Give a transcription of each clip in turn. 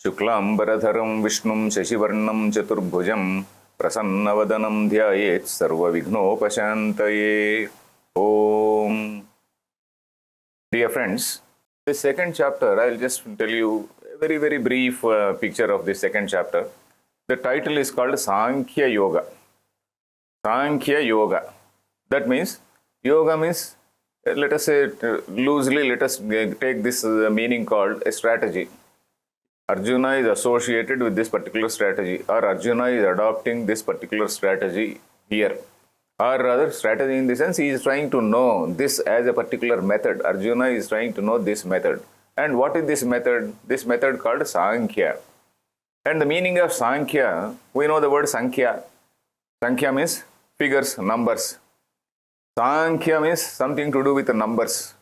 Shuklambaradharam Vishnum Shashivarnam Chaturbhujam Prasanavadanam Dhyayet Sarvavignopashantaye. Om. Dear friends, this second chapter, I'll just tell you a very, very brief picture of this second chapter. The title is called Sankhya Yoga. Sankhya Yoga. That means, yoga means, let us say loosely, let us take this meaning called a strategy. Arjuna is associated with this particular strategy, or Arjuna is adopting this particular strategy here. Or rather, strategy in the sense he is trying to know this as a particular method. Arjuna is trying to know this method. And what is this method? This method called Sankhya. And the meaning of Sankhya, we know the word Sankhya. Sankhya means figures, numbers. Sankhya means something to do with the numbers.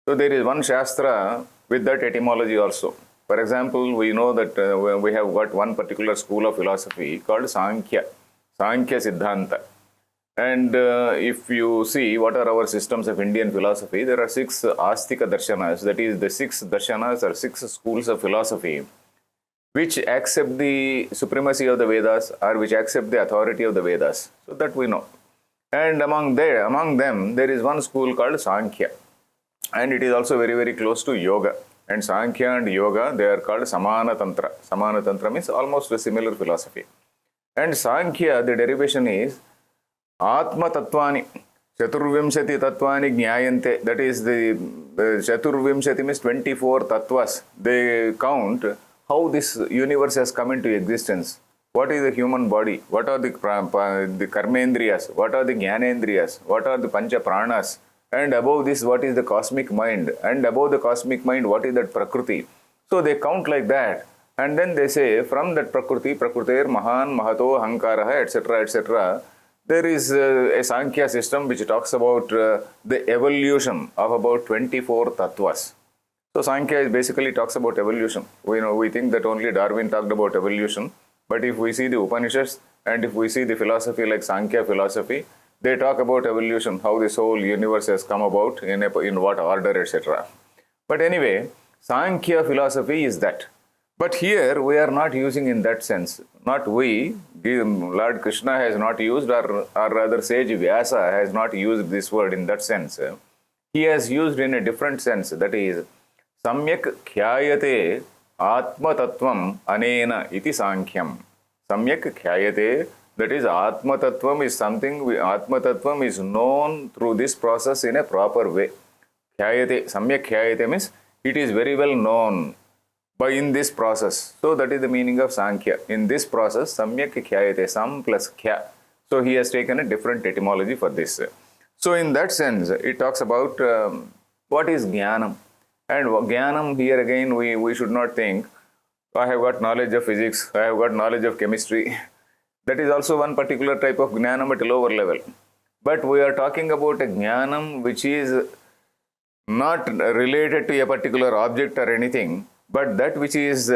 So there is one Shastra with that etymology also. For example, we know that we have got one particular school of philosophy called Sankhya, Sankhya Siddhanta. And if you see what are our systems of Indian philosophy, there are 6 Astika Darshanas, that is the 6 Darshanas or 6 schools of philosophy, which accept the supremacy of the Vedas or which accept the authority of the Vedas. So that we know. And among them, there is one school called Sankhya. And it is also very, very close to Yoga. And Sankhya and Yoga, they are called Samana Tantra. Samana Tantra means almost a similar philosophy. And Sankhya, the derivation is Atma Tattvani. Chaturvimshati Tattvani Jnayante. That is the Chaturvimshati means 24 Tattvas. They count how this universe has come into existence. What is the human body? What are the Karmendriyas? What are the Jnanendriyas? What are the Pancha Pranas? And above this, what is the cosmic mind? And above the cosmic mind, what is that Prakriti? So they count like that. And then they say, from that Prakriti, Prakrutir, Mahan, Mahato, Hankaraha, etc., etc., there is a Sankhya system which talks about the evolution of about 24 Tattvas. So Sankhya basically talks about evolution. We think that only Darwin talked about evolution. But if we see the Upanishads and if we see the philosophy like Sankhya philosophy, they talk about evolution, how this whole universe has come about, in what order, etc. But anyway, Sankhya philosophy is that. But here we are not using in that sense. Not we, Lord Krishna has not used, or rather sage Vyasa has not used this word in that sense. He has used in a different sense, that is, Samyak Khyayate Atma Tattvam Anena iti Sankhyam. Samyak Khyayate, that is, Atma Tattvam is something, Atma Tattvam is known through this process in a proper way. Khyayate, Samyak Khyayate means it is very well known in this process. So that is the meaning of Sankhya. In this process, Samyak Khyayate, Sam plus Khya. So he has taken a different etymology for this. So in that sense, it talks about what is Jnanam. And Jnanam, here again, we should not think, I have got knowledge of physics, I have got knowledge of chemistry. That is also one particular type of Jnanam at a lower level. But we are talking about a Jnanam which is not related to a particular object or anything, but that which is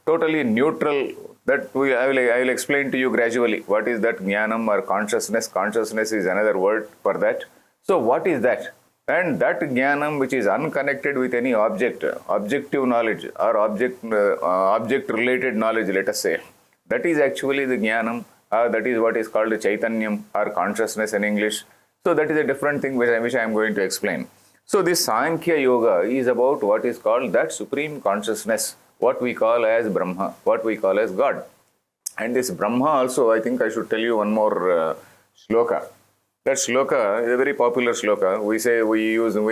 totally neutral. That I will explain to you gradually. What is that Jnanam or consciousness? Consciousness is another word for that. So what is that? And that Jnanam which is unconnected with any object, objective knowledge or object-related knowledge, let us say, that is actually the Jnanam, that is what is called Chaitanyam or consciousness in English. So that is a different thing which I am going to explain. So this Sankhya Yoga is about what is called that supreme consciousness, what we call as Brahma, what we call as God. And this Brahma also, I think I should tell you one more shloka. That shloka is a very popular shloka. We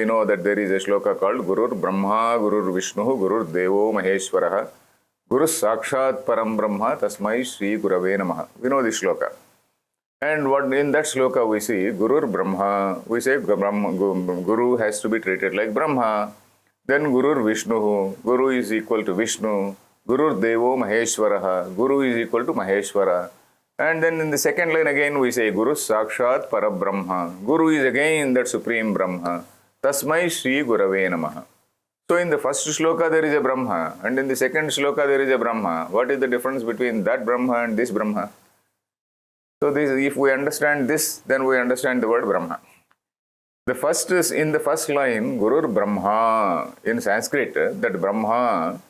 know that there is a shloka called Gurur Brahma, Gurur Vishnu, Gurur Devo Maheshwaraha, Guru Sakshat Param Brahma, Tasmai Shri Gurave Namaha. We know this shloka. And what in that shloka we see, Gurur Brahma, we say Guru has to be treated like Brahma. Then Gurur Vishnu, Guru is equal to Vishnu. Gurur Devo Maheshwaraha, Guru is equal to Maheshwara. And then in the second line again we say Guru Sakshat Parabrahma. Guru is again that supreme Brahma. Tasmai Shri Gurave Namaha. So in the first shloka there is a Brahma, and in the second shloka there is a Brahma. What is the difference between that Brahma and this Brahma? So if we understand this, then we understand the word Brahma. The first is in the first line, Gurur Brahma. In Sanskrit, that Brahma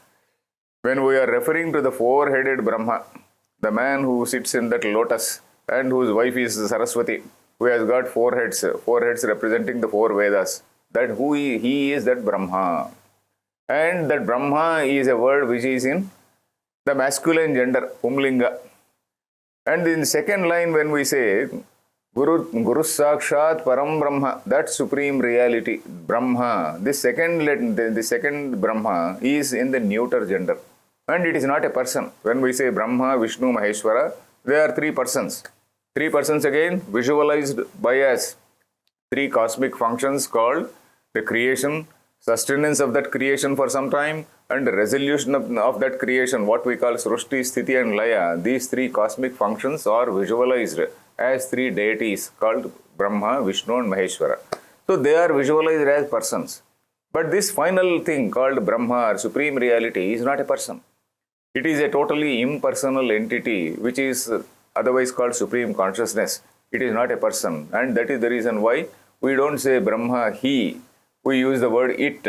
When we are referring to the four-headed Brahma, the man who sits in that lotus and whose wife is Saraswati, who has got four heads representing the four Vedas, that he is that Brahma. And that Brahma is a word which is in the masculine gender, Pumlinga. And in the second line, when we say Guru Sakshat Param Brahma, that supreme reality, Brahma, the second Brahma is in the neuter gender. And it is not a person. When we say Brahma, Vishnu, Maheshwara, they are three persons. Three persons again visualized by us. Three cosmic functions called the creation, sustenance of that creation for some time, and the resolution of that creation, what we call Srushti, Sthiti and Laya. These three cosmic functions are visualized as three deities called Brahma, Vishnu and Maheshwara. So they are visualized as persons. But this final thing called Brahma or Supreme Reality is not a person. It is a totally impersonal entity which is otherwise called Supreme Consciousness. It is not a person, and that is the reason why we don't say Brahma, he. We use the word it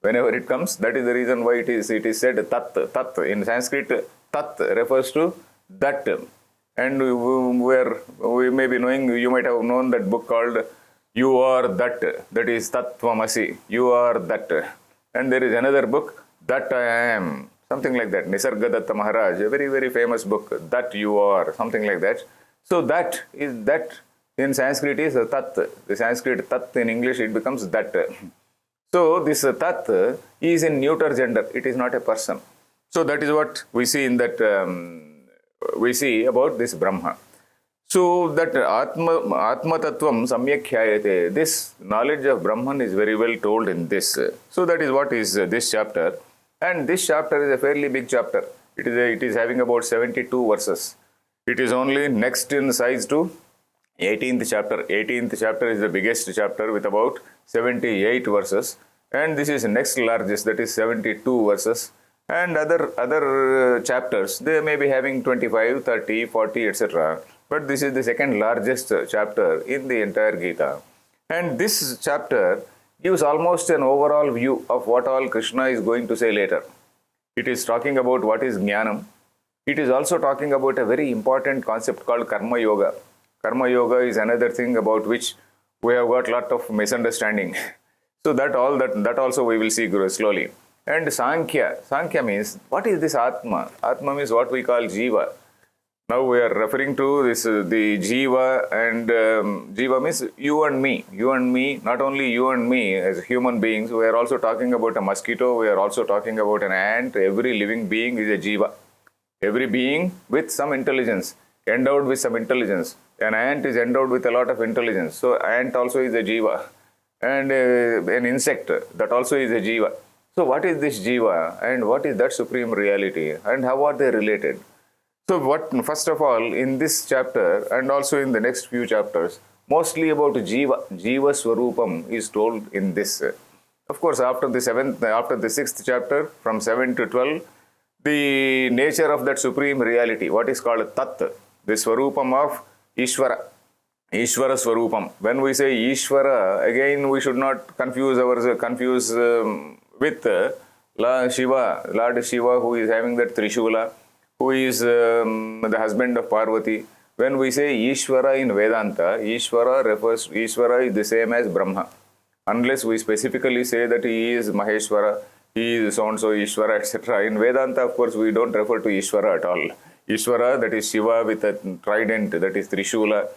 whenever it comes. That is the reason why it is said tat. Tat in Sanskrit, tat refers to that. And we may be knowing, you might have known that book called You Are That. That is Tattvamasi. You are that. And there is another book, That I Am. Something like that. Nisargadatta Maharaj, a very, very famous book, That You Are, something like that. So that is that in Sanskrit is tat. The Sanskrit tat in English, it becomes that. So this tat is in neuter gender. It is not a person. So that is what we see in that, we see about this Brahma. So that Atma Tattvam Samyak Khyayate, this knowledge of Brahman is very well told in this. So that is what is this chapter. And this chapter is a fairly big chapter. It is having about 72 verses. It is only next in size to 18th chapter. 18th chapter is the biggest chapter with about 78 verses. And this is next largest, that is 72 verses. And other chapters, they may be having 25, 30, 40, etc. But this is the second largest chapter in the entire Gita. And this chapter gives almost an overall view of what all Krishna is going to say later. It is talking about what is Jnanam. It is also talking about a very important concept called Karma Yoga. Karma Yoga is another thing about which we have got a lot of misunderstanding. So that also we will see slowly. And Sankhya. Sankhya means, what is this Atma? Atma means what we call Jiva. Now we are referring to this, the Jiva, and Jiva means you and me. You and me, not only you and me as human beings, we are also talking about a mosquito, we are also talking about an ant. Every living being is a Jiva. Every being with some intelligence, endowed with some intelligence. An ant is endowed with a lot of intelligence. So ant also is a Jiva. And an insect, that also is a Jiva. So what is this Jiva and what is that supreme reality and how are they related? So first of all, in this chapter and also in the next few chapters, mostly about Jiva Swarupam is told in this. Of course, after the sixth chapter, from 7 to 12, the nature of that supreme reality, what is called Tat, the Swarupam of Ishvara Swarupam. When we say Ishvara, again we should not confuse with Lord Shiva, who is having that Trishula, who is the husband of Parvati. When we say Ishvara in Vedanta, Ishvara is the same as Brahma. Unless we specifically say that he is Maheshwara, he is so-and-so Ishvara, etc. In Vedanta, of course, we don't refer to Ishvara at all. Ishvara, that is Shiva with a trident, that is Trishula,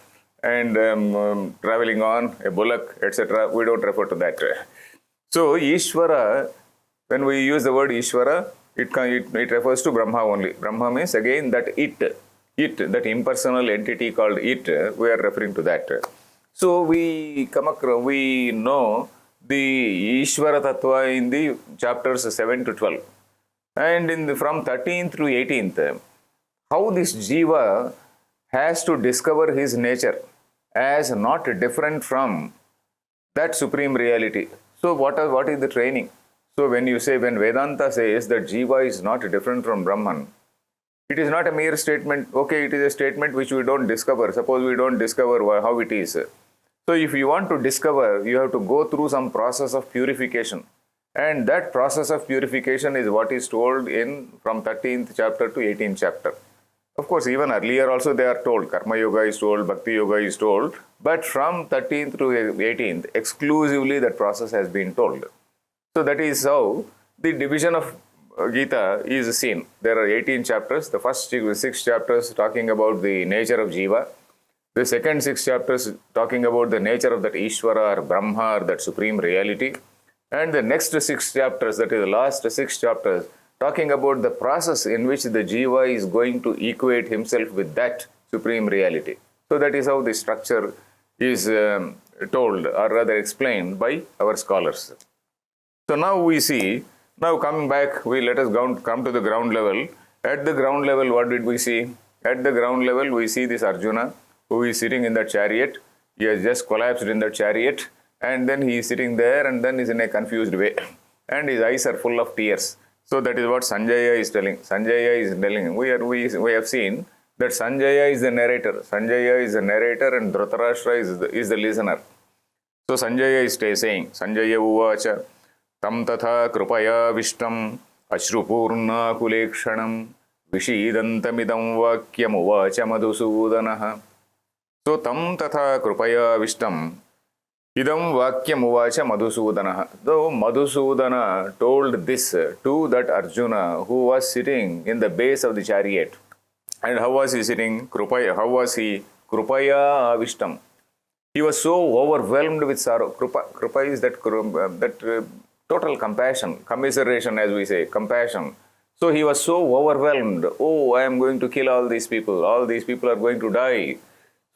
and traveling on a bullock, etc. We don't refer to that. So Ishvara, when we use the word Ishvara, it refers to Brahma only. Brahma means again that that impersonal entity called it, we are referring to that. So we know the Ishvara Tattva in the chapters 7 to 12. And from 13th to 18th, how this Jiva has to discover his nature as not different from that supreme reality. So what is the training? So when Vedanta says that Jiva is not different from Brahman, it is not a mere statement. Okay, it is a statement which we don't discover. Suppose we don't discover how it is. So if you want to discover, you have to go through some process of purification. And that process of purification is what is told in from 13th chapter to 18th chapter. Of course, even earlier also they are told, Karma Yoga is told, Bhakti Yoga is told, but from 13th to 18th, exclusively that process has been told. So that is how the division of Gita is seen. There are 18 chapters. The first 6 chapters talking about the nature of Jiva. The second 6 chapters talking about the nature of that Ishvara or Brahma or that supreme reality. And the next 6 chapters, that is the last 6 chapters, talking about the process in which the Jiva is going to equate himself with that supreme reality. So that is how the structure is told or rather explained by our scholars. So now we see, now coming back, let us come to the ground level. At the ground level, what did we see? At the ground level, we see this Arjuna who is sitting in that chariot. He has just collapsed in that chariot, and then he is sitting there and then is in a confused way. And his eyes are full of tears. So that is what Sanjaya is telling. Sanjaya is telling. We have seen that Sanjaya is the narrator. Sanjaya is the narrator and Dhritarashtra is the listener. So Sanjaya is saying, Sanjaya uvacha tam tatha krupaya vishtam ashrupurna kulekshanam vishidantamidam vakyam uvacha madhusudanaha. So tam tatha krupaya vishtam idam vakyam uvacha madhusudanaha. Though Madhusudana told this to that Arjuna who was sitting in the base of the chariot. And how was he sitting? Krupaya. How was he? Krupaya avishtam. He was so overwhelmed with sorrow. Krupa is that total compassion, commiseration, as we say, compassion. So he was so overwhelmed. Oh, I am going to kill all these people. All these people are going to die.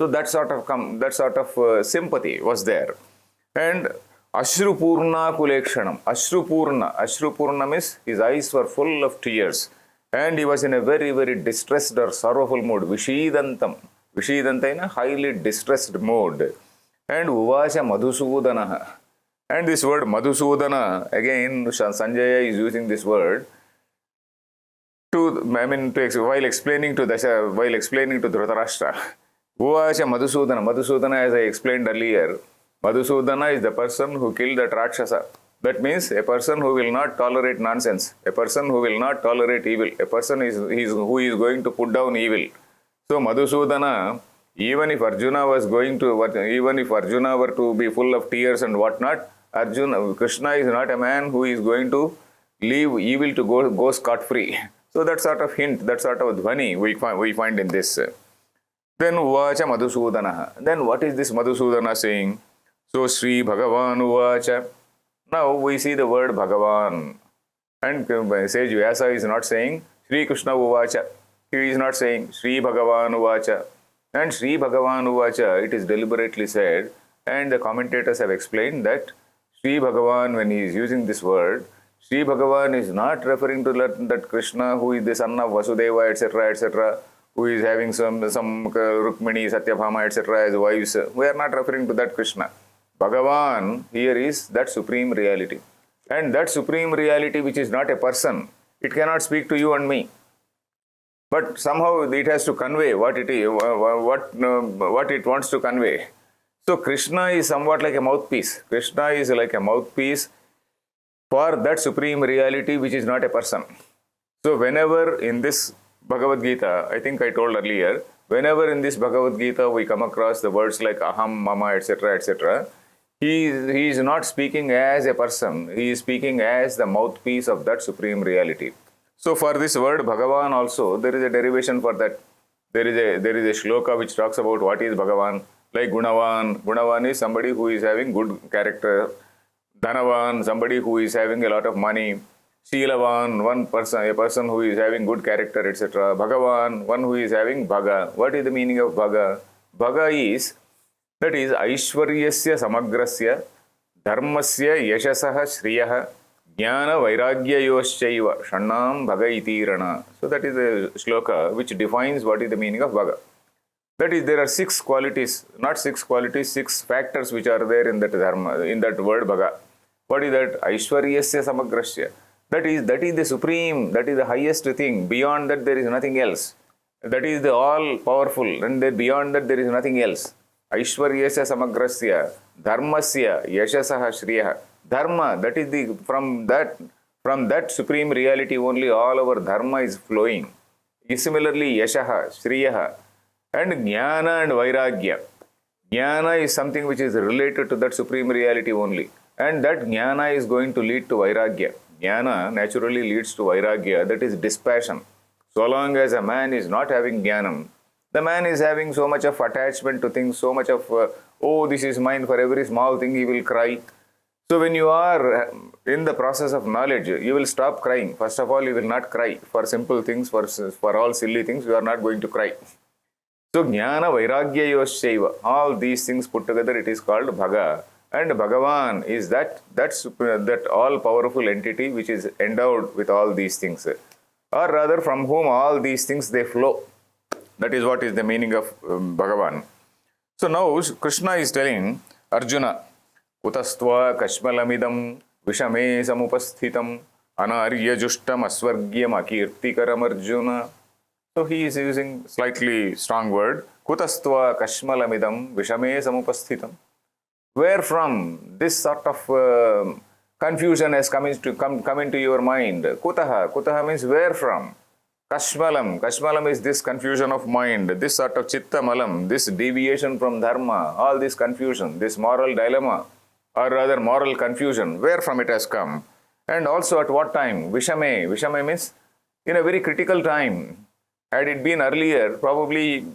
So that sort of sympathy was there. And Ashrupurna Kulekshanam. Ashrupurna means his eyes were full of tears. And he was in a very, very distressed or sorrowful mood. Vishidantam. Vishidanta in a highly distressed mode. And Uvacha Madhusudanaha. And this word Madhusudana, again, Sanjaya is using this word while explaining to Dhritarashtra. Uvacha Madhusudana. Madhusudana, as I explained earlier, Madhusudana is the person who killed that Rakshasa. That means a person who will not tolerate nonsense, a person who will not tolerate evil, a person who is going to put down evil. So Madhusudana, even if Arjuna were to be full of tears and whatnot, Krishna is not a man who is going to leave evil to go scot-free. So that sort of hint, that sort of dhvani we find in this. Then Uvacha Madhusudana. Then what is this Madhusudana saying? So Sri Bhagavan Uvacha. Now we see the word Bhagavan. And sage Vyasa is not saying Sri Krishna Uvacha. He is not saying Sri Bhagavan Uvacha. And Sri Bhagavan Uvacha, it is deliberately said, and the commentators have explained that Sri Bhagavan, when he is using this word, Sri Bhagavan is not referring to that Krishna who is the son of Vasudeva, etc., who is having some Rukmini, Satyabhama, etc. as wives. We are not referring to that Krishna. Bhagavan here is that supreme reality. And that supreme reality, which is not a person, it cannot speak to you and me. But somehow it has to convey what it is, what it wants to convey. So Krishna is somewhat like a mouthpiece. Krishna is like a mouthpiece for that supreme reality which is not a person. So whenever in this Bhagavad Gita, I think I told earlier, whenever in this Bhagavad Gita we come across the words like aham, mama, etc., he is not speaking as a person. He is speaking as the mouthpiece of that supreme reality. So for this word Bhagavan also, there is a derivation for that. There is a shloka which talks about what is Bhagavan. Like Gunavan. Gunavan is somebody who is having good character. Dhanavan, somebody who is having a lot of money. Sheelavan, a person who is having good character, etc. Bhagavan, one who is having Bhaga. What is the meaning of Bhaga? Bhaga is, that is, Aishwaryasya Samagrasya Dharmasya Yashasaha Shriyaha Jnana Vairagyayoschaiva Shannam Bhaga Itirana. So that is a shloka which defines what is the meaning of Bhaga. That is, there are 6 qualities, not 6 qualities, 6 factors which are there in that dharma, in that word Bhaga. What is that? Aishwaryasya Samagrasya. That is the supreme, that is the highest thing. Beyond that there is nothing else. That is the all-powerful, and then beyond that there is nothing else. Aishwaryasya Samagrasya Dharmasya Yashasaha Shriyaha. Dharma, that is the from that supreme reality only all our dharma is flowing. Similarly, yashaha, shriyaha, and jnana and vairagya. Jnana is something which is related to that supreme reality only. And that jnana is going to lead to vairagya. Jnana naturally leads to vairagya, that is dispassion. So long as a man is not having jnanam, the man is having so much of attachment to things, so much of, oh, this is mine, for every small thing he will cry. So when you are in the process of knowledge, you will stop crying. First of all, you will not cry. For simple things, for all silly things, you are not going to cry. So jnana vairagya yoshaiva, all these things put together, it is called Bhaga. And Bhagavan is that all-powerful entity which is endowed with all these things. Or rather, from whom all these things they flow. That is what is the meaning of Bhagavan. So now Krishna is telling Arjuna, Kutastva kashmalamidam vishame samupasthitam anarya justam asvargyam akirtikaram Arjuna. So he is using slightly strong word. Kutastva kashmalamidam vishame samupasthitam. Where from this sort of confusion has come into your mind? Kutaha. Kutaha means where from? Kashmalam. Kashmalam is this confusion of mind, this sort of chitta malam, this deviation from dharma, all this confusion, this moral dilemma, or rather moral confusion, where from it has come? And also at what time? Vishame. Vishame means in a very critical time. Had it been earlier, probably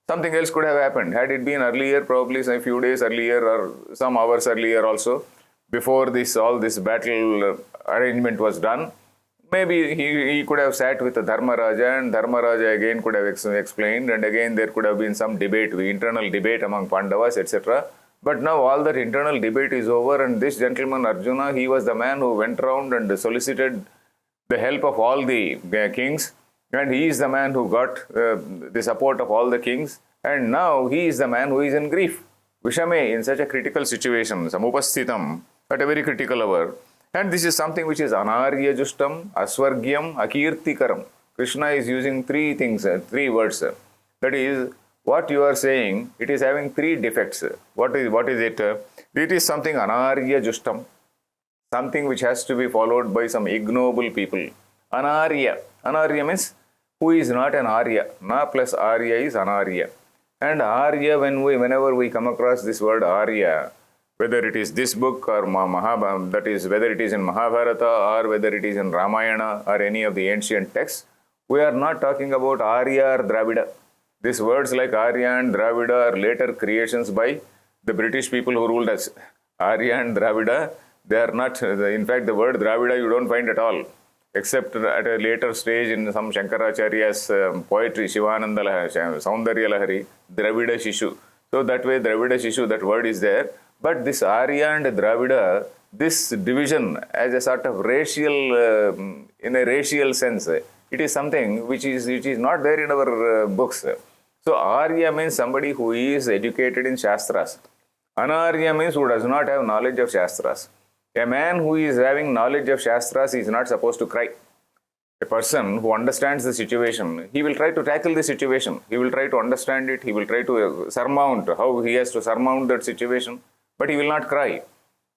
something else could have happened. Had it been earlier, probably a few days earlier or some hours earlier also, before all this battle arrangement was done, maybe he could have sat with the Dharmaraja, and Dharmaraja again could have explained, and again there could have been some debate, internal debate among Pandavas, etc. But now all that internal debate is over, and this gentleman Arjuna, he was the man who went around and solicited the help of all the kings, and he is the man who got the support of all the kings, and now he is the man who is in grief. Vishame, in such a critical situation, samupasthitam, at a very critical hour. And this is something which is anarya justam, asvargyam, akirtikaram. Krishna is using three things, three words. That is, what you are saying, it is having three defects. What is it? It is something anarya justam, something which has to be followed by some ignoble people. Anarya. Anarya means who is not an Arya. Na plus Arya is Anarya. And Arya, whenever we come across this word Arya, whether it is this book or that is whether it is in Mahabharata or whether it is in Ramayana or any of the ancient texts, we are not talking about Arya or Dravida. These words like Arya and Dravida are later creations by the British people who ruled us. Arya and Dravida, they are not, in fact the word Dravida you don't find at all, except at a later stage in some Shankaracharya's poetry, Shivananda Saundarya Lahari, Dravida Shishu. So that way Dravida Shishu, that word is there. But this Arya and Dravida, this division as a sort of racial, in a racial sense, it is something which is not there in our books. So Arya means somebody who is educated in Shastras. Anarya means who does not have knowledge of Shastras. A man who is having knowledge of Shastras is not supposed to cry. A person who understands the situation, he will try to tackle the situation. He will try to understand it. He will try to surmount how he has to surmount that situation. But he will not cry.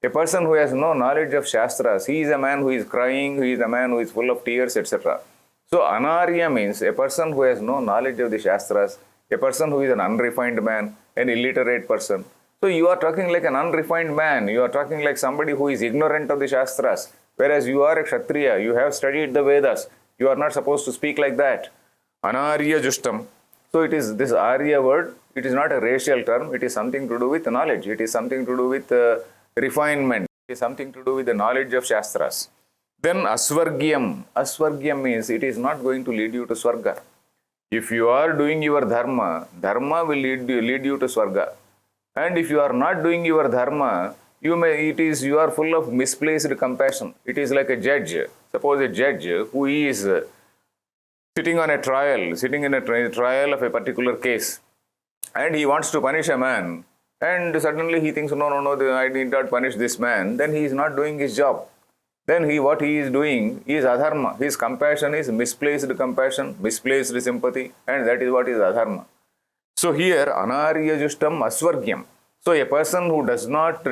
A person who has no knowledge of Shastras, he is a man who is crying, he is a man who is full of tears, etc. So Anarya means a person who has no knowledge of the Shastras, a person who is an unrefined man, an illiterate person. So you are talking like an unrefined man, you are talking like somebody who is ignorant of the Shastras, whereas you are a Kshatriya, you have studied the Vedas, you are not supposed to speak like that. Anarya Justam. So it is this Arya word, it is not a racial term, it is something to do with knowledge, it is something to do with refinement, it is something to do with the knowledge of Shastras. Then Asvargyam. Asvargyam means it is not going to lead you to Swarga. If you are doing your dharma, dharma will lead you to Swarga. And if you are not doing your dharma, you are full of misplaced compassion. It is like a judge. Suppose a judge who is sitting in a trial of a particular case, and he wants to punish a man, and suddenly he thinks, no, I need not punish this man, then he is not doing his job. Then what he is doing is adharma. His compassion is misplaced compassion, misplaced sympathy, and that is what is adharma. So here, anarya justam asvargyam. So a person who does not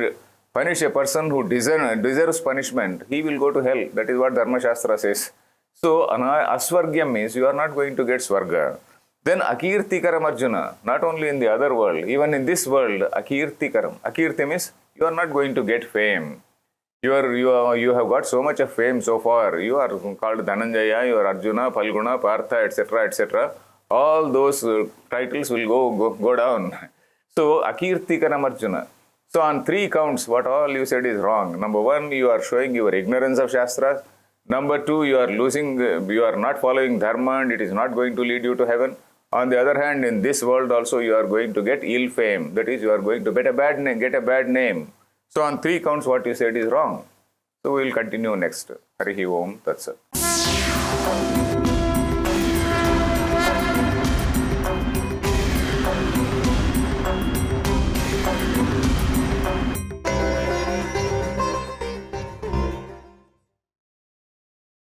punish a person who deserves punishment, he will go to hell. That is what Dharma Shastra says. So, asvargyam means you are not going to get swarga. Then akirtikaram Arjuna, not only in the other world, even in this world, akirtikaram. Akirti means you are not going to get fame. You have got so much of fame so far. You are called Dhananjaya, you are Arjuna, Phalguna, Partha, etc., etc. All those titles will go down. So, akirtikaram Arjuna. So, on 3 counts, what all you said is wrong. Number 1, you are showing your ignorance of Shastras. Number 2, you are not following Dharma and it is not going to lead you to heaven. On the other hand, in this world also, you are going to get ill fame. That is, you are going to get a bad name. So, on 3 counts, what you said is wrong. So, we will continue next. Harihi Om Tat Sat.